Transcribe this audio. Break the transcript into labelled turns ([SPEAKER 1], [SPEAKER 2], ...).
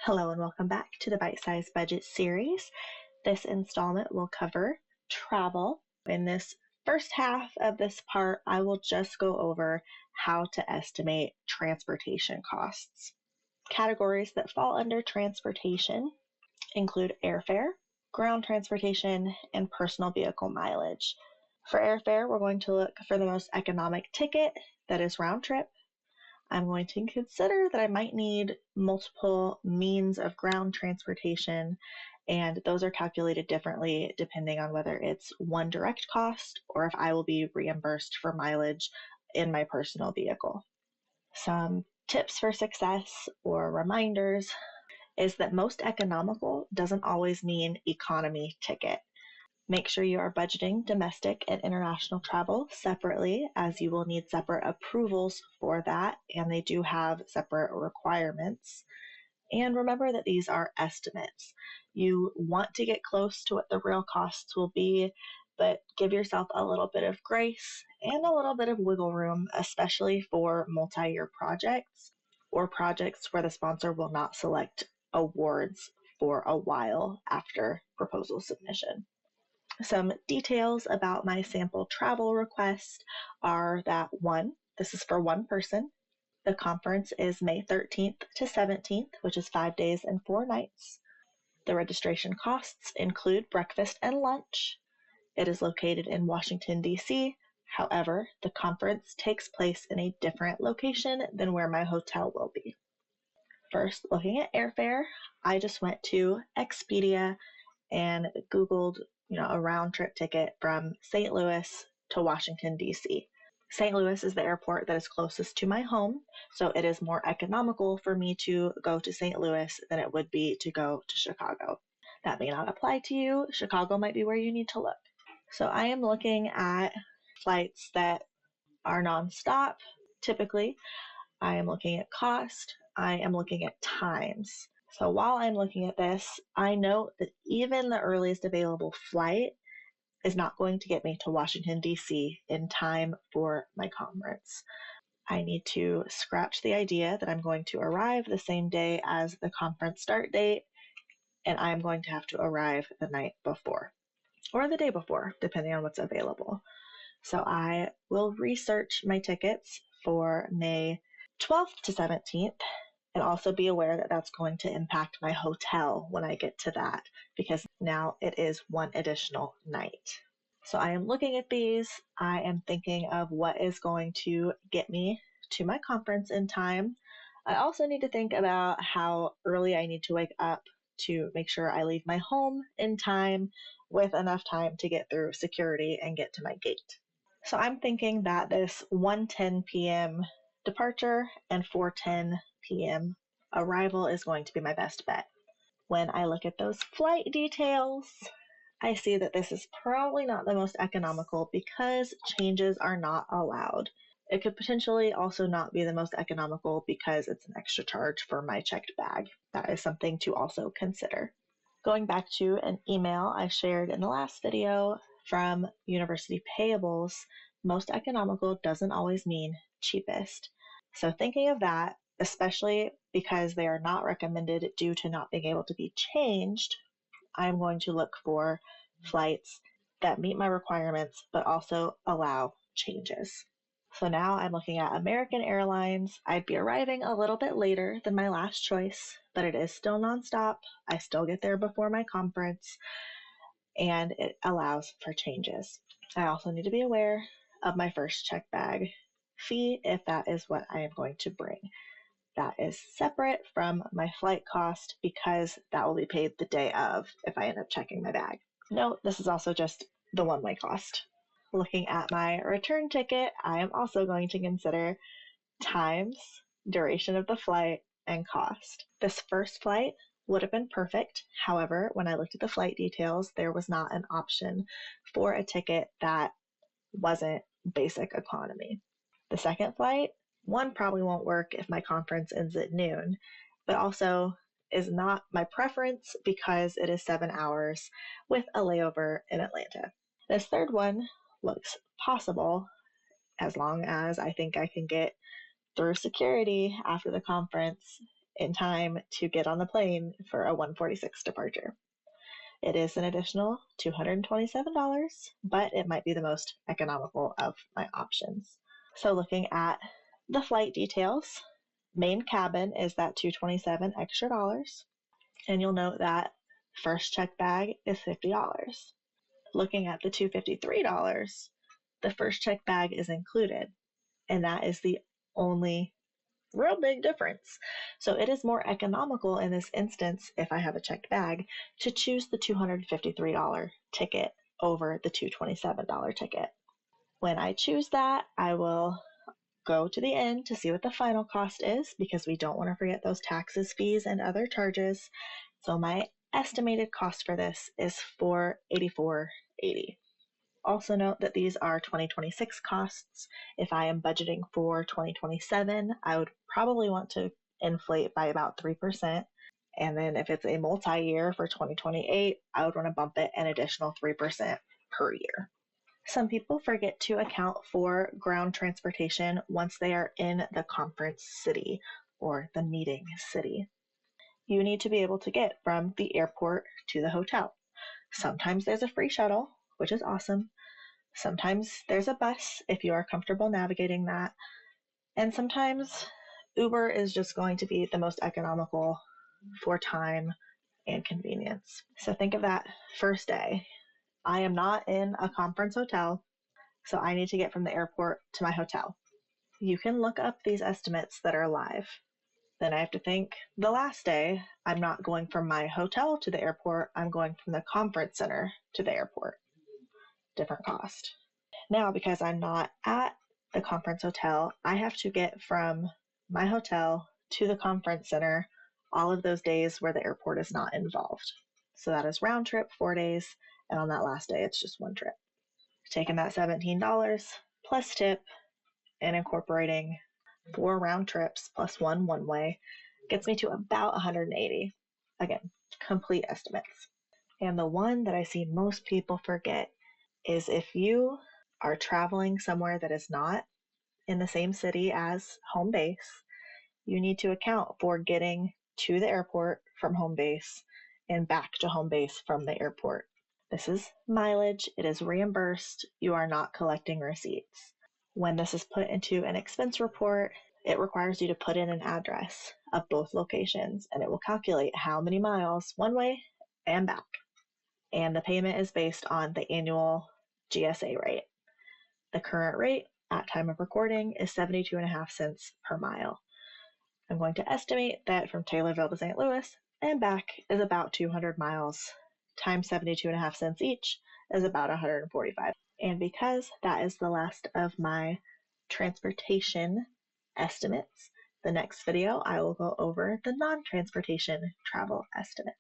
[SPEAKER 1] Hello and welcome back to the Bite Size Budget series. This installment will cover travel. In this first half of this part, I will just go over how to estimate transportation costs. Categories that fall under transportation include airfare, ground transportation, and personal vehicle mileage. For airfare, we're going to look for the most economic ticket that is round trip. I'm going to consider that I might need multiple means of ground transportation, and those are calculated differently depending on whether it's one direct cost or if I will be reimbursed for mileage in my personal vehicle. Some tips for success or reminders is that most economical doesn't always mean economy ticket. Make sure you are budgeting domestic and international travel separately, as you will need separate approvals for that, and they do have separate requirements. And remember that these are estimates. You want to get close to what the real costs will be, but give yourself a little bit of grace and a little bit of wiggle room, especially for multi-year projects or projects where the sponsor will not select awards for a while after proposal submission. Some details about my sample travel request are that this is for one person. The conference is May 13th to 17th, which is 5 days and 4 nights. The registration costs include breakfast and lunch. It is located in Washington, D.C. However, the conference takes place in a different location than where my hotel will be. First, looking at airfare, I just went to Expedia and Googled a round trip ticket from St. Louis to Washington, D.C. St. Louis is the airport that is closest to my home, so it is more economical for me to go to St. Louis than it would be to go to Chicago. That may not apply to you. Chicago might be where you need to look. So I am looking at flights that are nonstop, typically. I am looking at cost. I am looking at times. So while I'm looking at this, I note that even the earliest available flight is not going to get me to Washington, D.C. in time for my conference. I need to scratch the idea that I'm going to arrive the same day as the conference start date, and I'm going to have to arrive the night before or the day before, depending on what's available. So I will research my tickets for May 12th to 17th. And also be aware that that's going to impact my hotel when I get to that, because now it is one additional night. So I am looking at these. I am thinking of what is going to get me to my conference in time. I also need to think about how early I need to wake up to make sure I leave my home in time with enough time to get through security and get to my gate. So I'm thinking that this 1:10 p.m. departure and 4:10 p.m. arrival is going to be my best bet. When I look at those flight details, I see that this is probably not the most economical because changes are not allowed. It could potentially also not be the most economical because it's an extra charge for my checked bag. That is something to also consider. Going back to an email I shared in the last video from University Payables, most economical doesn't always mean cheapest. So thinking of that, especially because they are not recommended due to not being able to be changed, I'm going to look for flights that meet my requirements but also allow changes. So now I'm looking at American Airlines. I'd be arriving a little bit later than my last choice, but it is still nonstop. I still get there before my conference, and it allows for changes. I also need to be aware of my first check bag fee if that is what I am going to bring. That is separate from my flight cost because that will be paid the day of if I end up checking my bag. Note, this is also just the one-way cost. Looking at my return ticket, I am also going to consider times, duration of the flight, and cost. This first flight would have been perfect. However, when I looked at the flight details, there was not an option for a ticket that wasn't basic economy. The second flight, one probably won't work if my conference ends at noon, but also is not my preference because it is 7 hours with a layover in Atlanta. This third one looks possible as long as I think I can get through security after the conference in time to get on the plane for a 1:46 departure. It is an additional $227, but it might be the most economical of my options. So looking at the flight details, main cabin is that $227 extra dollars, and you'll note that first check bag is $50. Looking at the $253, the first check bag is included, and that is the only real big difference. So it is more economical in this instance, if I have a checked bag, to choose the $253 ticket over the $227 ticket. When I choose that, I will go to the end to see what the final cost is, because we don't want to forget those taxes, fees, and other charges. So my estimated cost for this is $484.80. Also note that these are 2026 costs. If I am budgeting for 2027, I would probably want to inflate by about 3%. And then if it's a multi-year for 2028, I would want to bump it an additional 3% per year. Some people forget to account for ground transportation once they are in the conference city or the meeting city. You need to be able to get from the airport to the hotel. Sometimes there's a free shuttle, which is awesome. Sometimes there's a bus if you are comfortable navigating that. And sometimes Uber is just going to be the most economical for time and convenience. So think of that first day. I am not in a conference hotel, so I need to get from the airport to my hotel. You can look up these estimates that are live. Then I have to think the last day, I'm not going from my hotel to the airport, I'm going from the conference center to the airport. Different cost. Now, because I'm not at the conference hotel, I have to get from my hotel to the conference center all of those days where the airport is not involved. So that is round trip, 4 days, and on that last day, it's just one trip. Taking that $17 plus tip and incorporating 4 round trips plus one way gets me to about $180. Again, complete estimates. And the one that I see most people forget is if you are traveling somewhere that is not in the same city as home base, you need to account for getting to the airport from home base and back to home base from the airport. This is mileage. It is reimbursed. You are not collecting receipts. When this is put into an expense report, it requires you to put in an address of both locations, and it will calculate how many miles one way and back. And the payment is based on the annual GSA rate. The current rate at time of recording is 72.5 cents per mile. I'm going to estimate that from Taylorville to St. Louis and back is about 200 miles times 72.5 cents each is about 145. And because that is the last of my transportation estimates, the next video I will go over the non-transportation travel estimates.